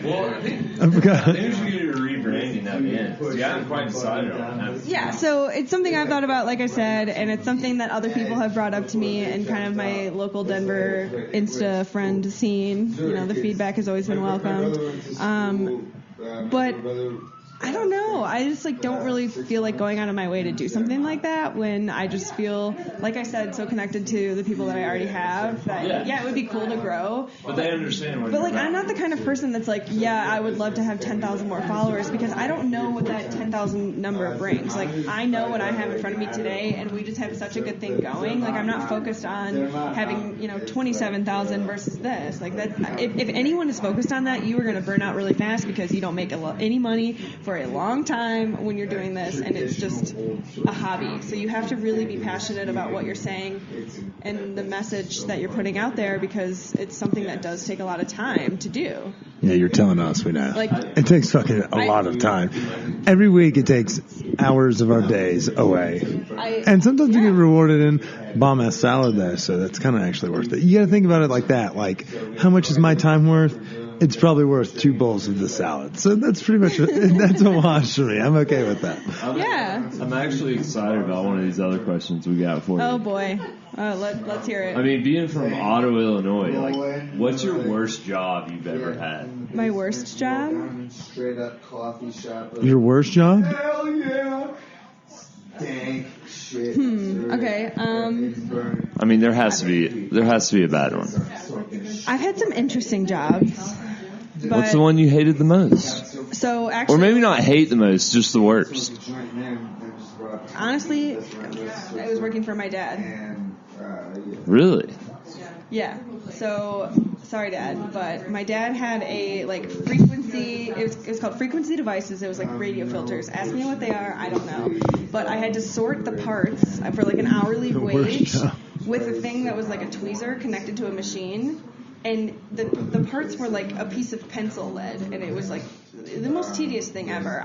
Well, I think we should get a rebranding at the end. Yeah, I'm quite decided on that. Yeah, so it's something I've thought about, like I said, and it's something that other people have brought up to me in kind of my local Denver Insta friend scene. You know, the feedback has always been welcome. But I don't know. I just don't really feel like going out of my way to do something like that when I just feel, like I said, so connected to the people that I already have that it would be cool to grow. But they understand what. But I'm not the kind of person that's I would love to have 10,000 more followers, because I don't know what that 10,000 number brings. I know what I have in front of me today, and we just have such a good thing going. I'm not focused on having 27,000 versus this. If anyone is focused on that, you are going to burn out really fast because you don't make any money for a long time when you're doing this, and it's just a hobby. So you have to really be passionate about what you're saying and the message that you're putting out there, because it's something that does take a lot of time to do. Yeah, you're telling us, we know. It takes fucking a lot of time. Every week it takes hours of our days away. And sometimes you get rewarded in bomb-ass salad though, so that's kind of actually worth it. You got to think about it like that. How much is my time worth? It's probably worth 2 bowls of the salad. So that's pretty much, that's a wash for me. I'm okay with that. I'm actually excited about one of these other questions we got for you. Oh, boy. Let's hear it. I mean, being from Otto, Illinois, what's your worst job you've ever had? My worst job? Straight up coffee shop. Your worst job? Hell yeah. Dank shit. Okay. I mean, there has to be a bad one. I've had some interesting jobs. What's the one you hated the most? So actually, or maybe not hate the most, just the worst. Honestly, I was working for my dad. Really? Yeah. So, sorry, Dad, but my dad had a frequency. It was called frequency devices. It was radio filters. Ask me what they are. I don't know. But I had to sort the parts for an hourly wage with a thing that was like a tweezer connected to a machine. And the parts were like a piece of pencil lead, and it was the most tedious thing ever.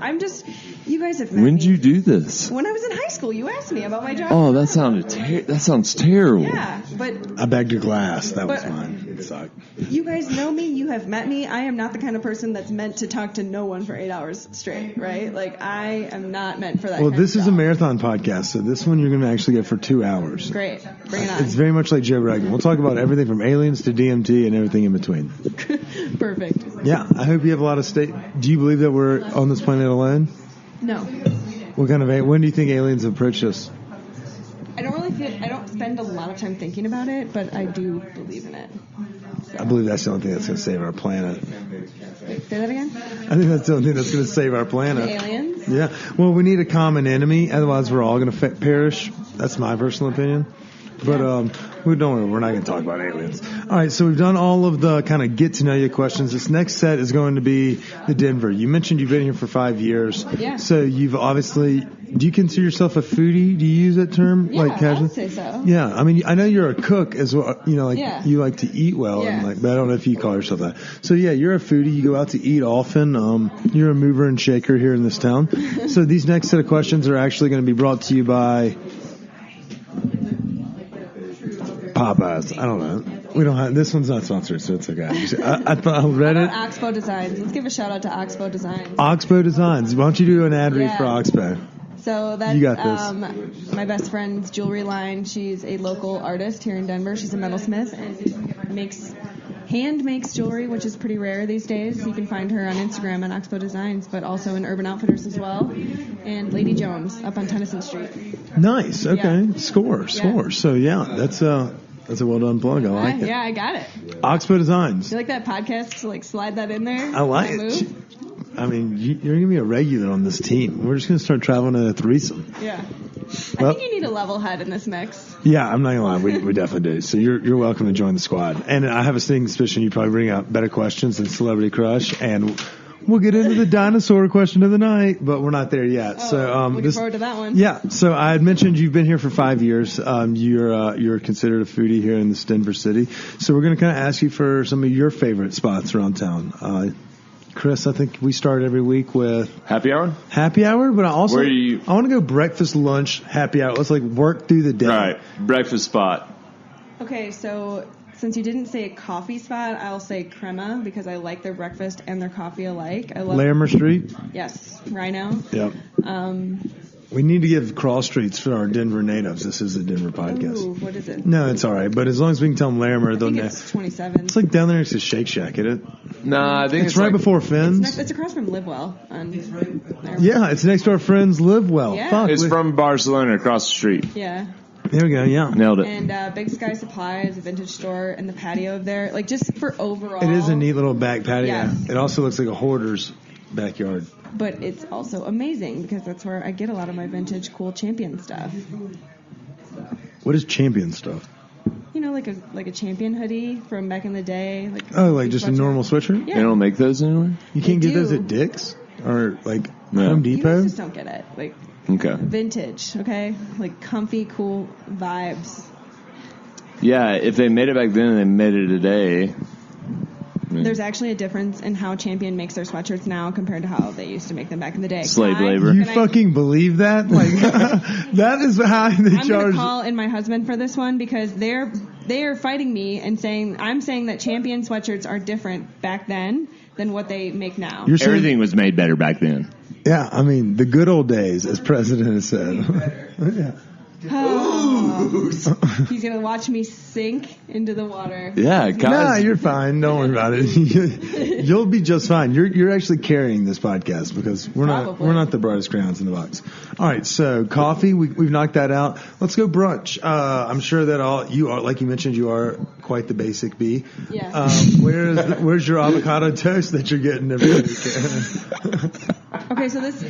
You guys have met When me. did you do this? When I was in high school. You asked me about my job. Oh, that sounds terrible. Yeah, but I bagged your glass. That was mine. It sucked. You guys know me. You have met me. I am not the kind of person that's meant to talk to no one for 8 hours straight, right? I am not meant for that. Well, this is a marathon podcast, so this one you're going to actually get for 2 hours. Great. Bring it on. It's very much like Joe Rogan. We'll talk about everything from aliens to DMT and everything in between. Perfect. Yeah, I hope you have a lot of Do you believe that we're on this planet alone? No. What kind of? When do you think aliens approach us? I don't spend a lot of time thinking about it, but I do believe in it. So. I believe that's the only thing that's going to save our planet. Wait, say that again? I think that's the only thing that's going to save our planet. The aliens? Yeah. Well, we need a common enemy, otherwise we're all going to perish. That's my personal opinion. But we're not going to talk about aliens. All right, so we've done all of the kind of get-to-know-you questions. This next set is going to be the Denver. You mentioned you've been here for 5 years. Yeah. So you've obviously, do you consider yourself a foodie? Do you use that term? Yeah, casually? I would say so. Yeah, I mean, I know you're a cook as well. You like to eat well, yeah. but I don't know if you call yourself that. So yeah, you're a foodie. You go out to eat often. You're a mover and shaker here in this town. So these next set of questions are actually going to be brought to you by Popeyes. I don't know. We don't have, this one's not sponsored, so it's okay. I read it. Oxbow Designs. Let's give a shout out to Oxbow Designs. Oxbow Designs. Why don't you do an ad read for Oxbow? So that's you got this. My best friend's jewelry line. She's a local artist here in Denver. She's a metalsmith and hand makes jewelry, which is pretty rare these days. You can find her on Instagram at Oxbow Designs, but also in Urban Outfitters as well. And Lady Jones up on Tennyson Street. Nice. Okay. Yeah. Score. So yeah, that's a well done plug. I like it. Yeah, I got it. Oxbow Designs. You like that podcast to slide that in there? I like it. I mean, you're going to be a regular on this team. We're just going to start traveling in a threesome. Yeah. I think you need a level head in this mix. Yeah, I'm not going to lie. We definitely do. So you're welcome to join the squad. And I have a sneaking suspicion you probably bring out better questions than Celebrity Crush. And we'll get into the dinosaur question of the night, but we're not there yet. Looking forward to that one. Yeah. So I had mentioned you've been here for 5 years. You're considered a foodie here in this Denver city. So we're going to kind of ask you for some of your favorite spots around town. Chris, I think we start every week with happy hour, but I also I want to go breakfast, lunch, happy hour. Let's work through the day. Right, breakfast spot. Okay, so since you didn't say a coffee spot, I'll say Crema because I like their breakfast and their coffee alike. I love Larimer Street? Yes, Rhino. Yep. We need to give cross streets for our Denver natives. This is a Denver podcast. Ooh, what is it? No, it's all right. But as long as we can tell them Larimer, they'll know. It's 27. It's like down there next to Shake Shack, isn't it? Nah, I think it's right before Finn's. It's across from Livewell. Yeah, it's next to our friends Livewell. Yeah. Fuck, it's from Barcelona across the street. Yeah. There we go, yeah. Nailed it. And Big Sky Supply is a vintage store, and the patio of there, like just for overall. It is a neat little back patio. Yes. It also looks like a hoarder's backyard. But it's also amazing because that's where I get a lot of my vintage cool Champion stuff. What is Champion stuff? You know, like a Champion hoodie from back in the day. Like just a normal sweatshirt? Yeah. They don't make those anywhere? You can't They get those do. at Dick's? Or like No. Home Depot? You just don't get it. Like Okay. vintage, okay? Like comfy, cool vibes. Yeah, if they made it back then and they made it today. There's actually a difference in how Champion makes their sweatshirts now compared to how they used to make them back in the day. Slave labor. You fucking believe that? Like that is how they I'm going charge. to call in my husband for this one because they are fighting me and I'm saying that Champion sweatshirts are different back then than what they make now. You're saying, Everything was made better back then. yeah, I mean the good old days, as President has said. Yeah. He's going to watch me sink into the water. Yeah, Nah, guys. you're fine. Don't worry about it. You'll be just fine. You're actually carrying this podcast because we're not the brightest crowns in the box. All right, so coffee, we've knocked that out. Let's go brunch. I'm sure that you are, like you mentioned, you are quite the basic bee. Yeah. Where's your avocado toast that you're getting every week? Okay, so this,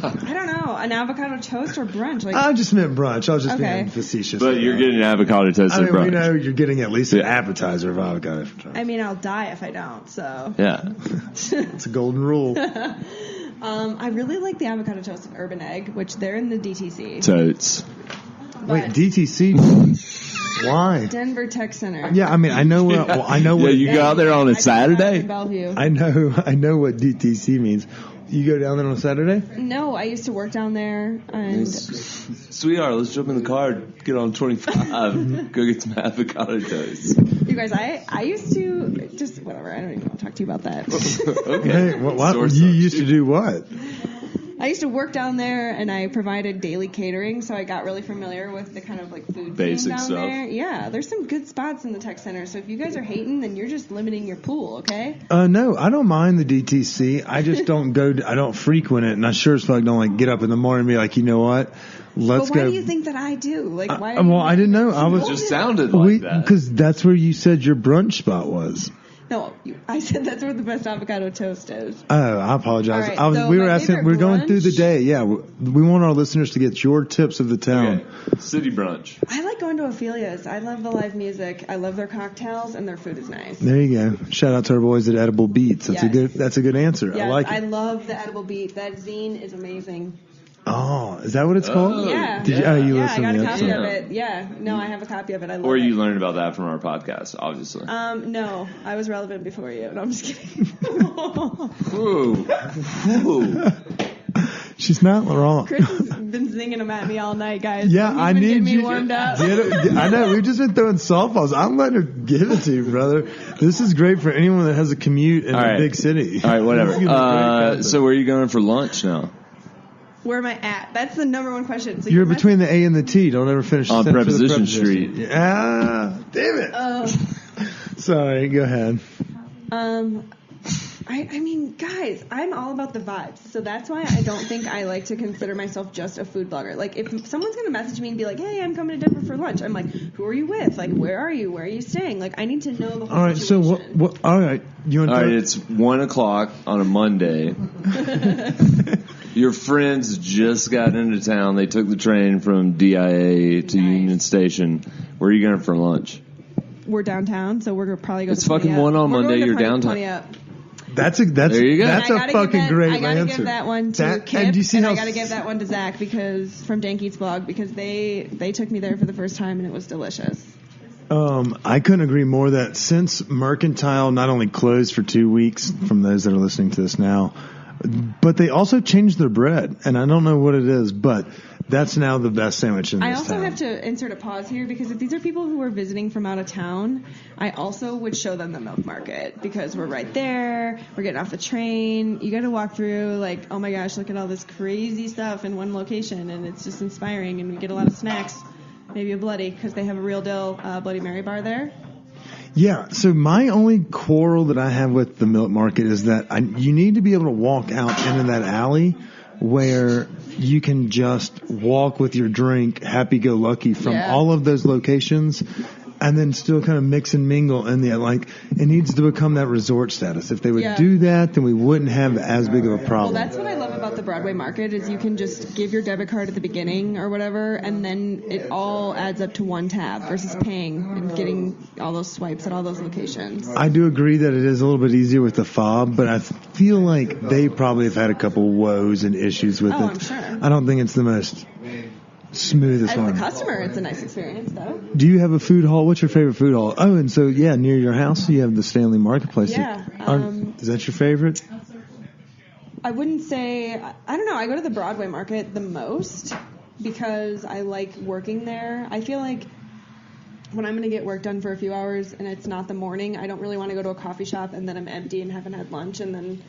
I don't know, an avocado toast or brunch? Like, I just meant brunch. I was just Okay. being facetious. But you're getting an avocado toast I at mean, we brunch. know you're getting at least an appetizer of avocado. I mean, I'll die if I don't, so. Yeah. It's a golden rule. I really like the avocado toast and urban egg, which they're in the DTC. Totes. Wait, But DTC? Why? Denver Tech Center. Yeah, I mean, I know what. Well, I know Yeah, what. you go out there on a I just Saturday? in Bellevue. I know what DTC means. You go down there on Saturday? No, I used to work down there, and Sweetheart, let's jump in the car, get on 25, go get some avocado toast. you guys, I used to just whatever. I don't even want to talk to you about that. Okay. Hey, what Source you up. used to do what? I used to work down there, and I provided daily catering, so I got really familiar with the kind of like food Basic scene down stuff. there. Yeah, there's some good spots in the tech center. So if you guys are hating, then you're just limiting your pool, okay? No, I don't mind the DTC. I just don't I don't frequent it, and I sure as fuck don't like get up in the morning and be like, you know what? Let's But why go. do you think that I do? Like, why? Well, I didn't know. I was Just sounded like that. because that's where you said your brunch spot was. No, I said that's where the best avocado toast is. Oh, I apologize. All right, so we were my asking. favorite We're going through the brunch- day. Yeah, we want our listeners to get your tips of the town. Okay. City brunch. I like going to Ophelia's. I love the live music. I love their cocktails, and their food is nice. There you go. Shout out to our boys at Edible Beats. That's Yes. That's a good answer. Yes, I like I it. love the edible beat. That zine is amazing. Oh, is that what it's called? Oh, Yeah. Did you? Oh, you Yeah, I listened got to a the copy episode. of it. Yeah, no, I have a copy of it. I love Or it. you learned about that from our podcast, obviously. No, I was relevant before you. No, I'm just kidding. Ooh. Ooh. She's not wrong. Chris has been singing them at me all night, guys. Yeah, He's I been need getting me you. warmed up. I know. We've just been throwing softballs. I'm letting her give it to you, brother. This is great for anyone that has a commute in All a right. big city. All right, This is whatever. gonna be great content. So where are you going for lunch now? Where am I at? That's the number one question. So You're you're between the A and the T. Don't ever finish the On sentence with a Preposition Street. Yeah. Damn it. Sorry. Go ahead. I mean, guys, I'm all about the vibes. So that's why I don't think I like to consider myself just a food blogger. Like, if someone's going to message me and be like, hey, I'm coming to Denver for lunch, I'm like, who are you with? Like, where are you? Where are you staying? Like, I need to know the whole All right. So situation. what? All right. You want All to? right, it's 1:00 on a Monday. Your friends just got into town. They took the train from DIA to Nice. Union Station. Where are you going for lunch? We're downtown, so we're probably going It's to fucking 20 up. 1 on We're Monday, going to you're Pony- downtown. Pony Up. That's There you go. That's And a I gotta fucking give that, great I gotta answer. give that one to Kip, and you see and how I gotta give that one to Zach from Dankeet's blog because they took me there for the first time and it was delicious. I couldn't agree more that since Mercantile not only closed for 2 weeks, from those that are listening to this now, But they also changed their bread, and I don't know what it is, but that's now the best sandwich in this I also town. have to insert a pause here because if these are people who are visiting from out of town, I also would show them the milk market because we're right there. We're getting off the train. You got to walk through like, oh my gosh, look at all this crazy stuff in one location, and it's just inspiring. And we get a lot of snacks, maybe a bloody because they have a real deal Bloody Mary bar there. Yeah, so my only quarrel that I have with the milk market is that you need to be able to walk out into that alley where you can just walk with your drink happy-go-lucky from all of those locations and then still kind of mix and mingle in the, like, it needs to become that resort status. If they would do that, then we wouldn't have as big of a problem. Well, that's what I love about the Broadway market is you can just give your debit card at the beginning or whatever, and then it all adds up to one tab versus paying and getting all those swipes at all those locations. I do agree that it is a little bit easier with the fob, but I feel like they probably have had a couple woes and issues with it. I'm sure. I don't think it's the most smoothest one. As a customer, it's a nice experience, though. Do you have a food hall? What's your favorite food hall? Oh, and so, near your house, you have the Stanley Marketplace. Yeah. Is that your favorite? I wouldn't say, I don't know, I go to the Broadway market the most because I like working there. I feel like when I'm going to get work done for a few hours and it's not the morning, I don't really want to go to a coffee shop and then I'm empty and haven't had lunch and then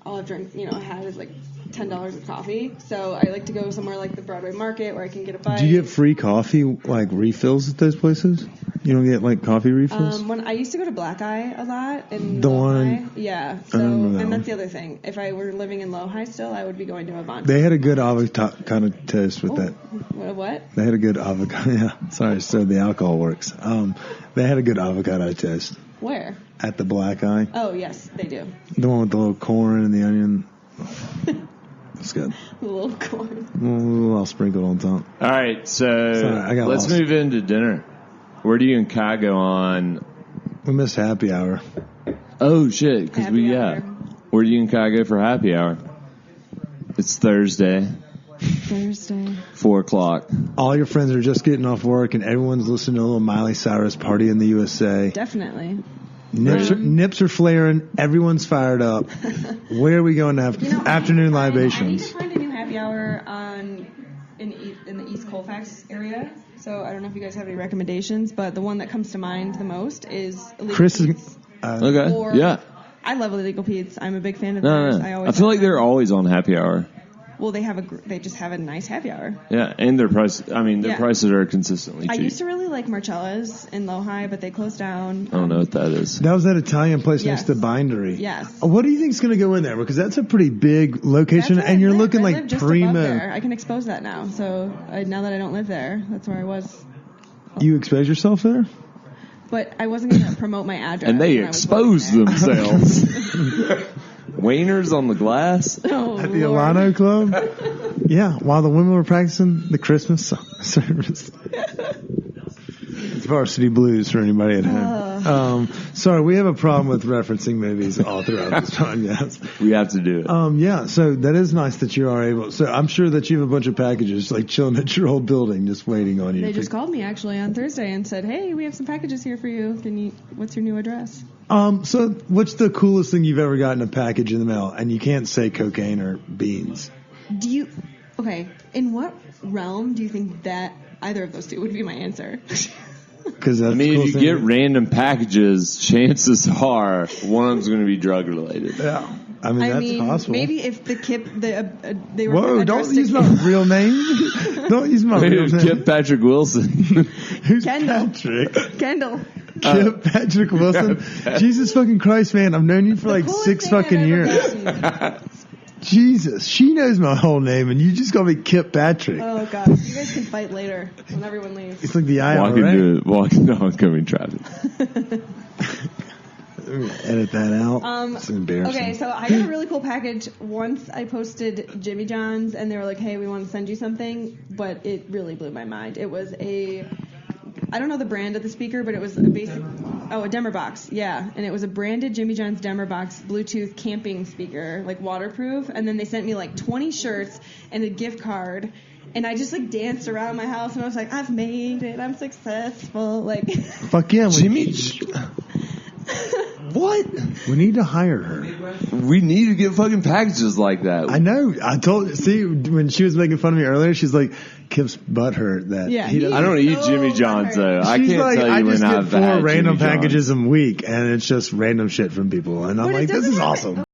all I've had is like $10 of coffee. So I like to go somewhere like the Broadway market where I can get a bite. Do you get free coffee, like refills at those places? You don't get like coffee refills? When I used to go to Black Eye a lot in the Lodi. one, yeah. So and that's the other thing. If I were living in Lodi still, I would be going to Avant. They had a good avocado toast with that. What? They had a good avocado. Yeah, sorry. So the alcohol works. They had a good avocado toast. Where? At the Black Eye. Oh yes, they do. The one with the little corn and the onion. That's good. A little corn. A little sprinkled on top. All right, so let's lost. move into dinner. Where do you and Kai go on? We missed happy hour. Oh shit! Because where do you and Kai go for happy hour? It's Thursday. 4:00. All your friends are just getting off work, and everyone's listening to a little Miley Cyrus Party in the USA. Definitely. Nips are flaring. Everyone's fired up. Where are we going to have afternoon libations? I need to find a new happy hour in the East Colfax area. So I don't know if you guys have any recommendations, but the one that comes to mind the most is Illegal Chris Pete's. Okay. Yeah. I love Illegal Pete's. I'm a big fan of theirs. I feel like they're always on happy hour. Well, they just have a nice happy hour. Yeah, and their prices are consistently cheap. I used to really like Marcella's in Lodi, but they closed down. I don't know what that is. That was that Italian place next to Bindery. Yes. What do you think's going to go in there? Because that's a pretty big location, and you're looking like just primo. There. I can expose that now. So now that I don't live there, that's where I was. You expose yourself there? But I wasn't going to promote my address. And they expose themselves. Wainers on the glass? Oh, at the Alano Club? Yeah, while the women were practicing the Christmas service. It's Varsity Blues for anybody at home. Sorry, we have a problem with referencing movies all throughout this podcast. We have to do it. Yeah, so that is nice that you are able. So I'm sure that you have a bunch of packages like chilling at your old building just waiting on you. They just called me actually on Thursday and said, hey, we have some packages here for you. What's your new address? So what's the coolest thing you've ever gotten a package in the mail? And you can't say cocaine or beans. In what realm do you think that either of those two would be my answer? Because if you get random packages, chances are one of them's going to be drug related. Yeah, that's possible. Maybe if they were. Whoa! Don't use my real name. Don't use my real name. Kip Patrick Wilson. Who's Kendall. Patrick? Kendall. Kip Patrick Wilson. Jesus fucking Christ, man! I've known you for like 6 fucking years. Jesus, she knows my whole name, and you just call me Kip Patrick. Oh, God. You guys can fight later when everyone leaves. It's like the IRA. Walking to oncoming traffic. Edit that out. It's embarrassing. Okay, so I got a really cool package. Once I posted Jimmy John's, and they were like, hey, we want to send you something, but it really blew my mind. It was I don't know the brand of the speaker, but it was a Demmer Box, yeah. And it was a branded Jimmy John's Demmer Box Bluetooth camping speaker, like waterproof. And then they sent me like 20 shirts and a gift card. And I just like danced around my house and I was like, I've made it, I'm successful. Like, fuck yeah, Jimmy. What? We need to hire her. We need to get fucking packages like that. I know. See, when she was making fun of me earlier, she's like, Kip's butthurt that he doesn't. I don't eat Jimmy John's though. I can't like, tell you I just when get I've 4 had random Jimmy John's. packages a week, and it's just random shit from people, and I'm like, this is awesome.